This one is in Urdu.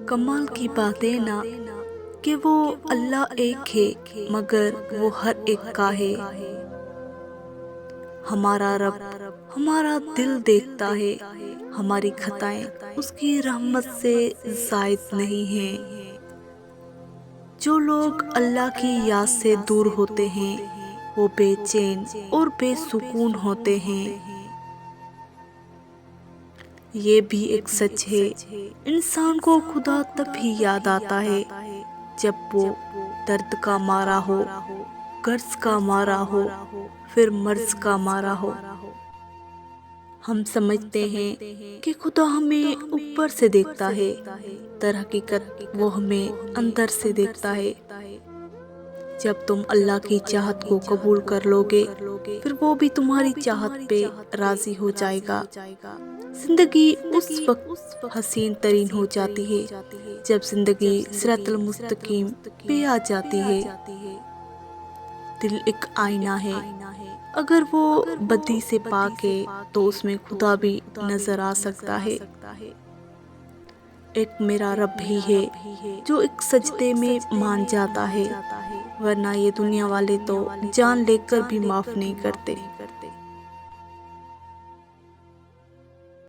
کمال کی باتیں نا کہ وہ اللہ ایک ہے مگر وہ ہر ایک کا ہے۔ ہمارا رب ہمارا دل دیکھتا ہے، ہماری خطائیں اس کی رحمت سے زائد نہیں ہیں۔ جو لوگ اللہ کی یاد سے دور ہوتے ہیں وہ بے چین اور بے سکون ہوتے ہیں۔ یہ بھی ایک سچ ہے، انسان کو خدا تب ہی یاد آتا ہے جب وہ درد کا مارا ہو، قرض کا مارا ہو، پھر مرض کا مارا ہو۔ ہم سمجھتے ہیں کہ خدا ہمیں اوپر سے دیکھتا ہے، در حقیقت وہ ہمیں اندر سے دیکھتا ہے۔ جب تم اللہ کی چاہت کو قبول کر لو گے پھر وہ بھی تمہاری چاہت پہ راضی ہو جائے گا۔ زندگی اس وقت حسین ترین ہو جاتی ہے جب زندگی صراط المستقیم پہ آ جاتی ہے۔ دل ایک آئینہ ہے، اگر وہ بدی سے پاک ہے تو اس میں خدا بھی نظر آ سکتا ہے۔ ایک میرا رب بھی ہے جو ایک سجدے میں مان جاتا ہے، ورنہ یہ دنیا والے تو جان لے کر بھی معاف نہیں کرتے۔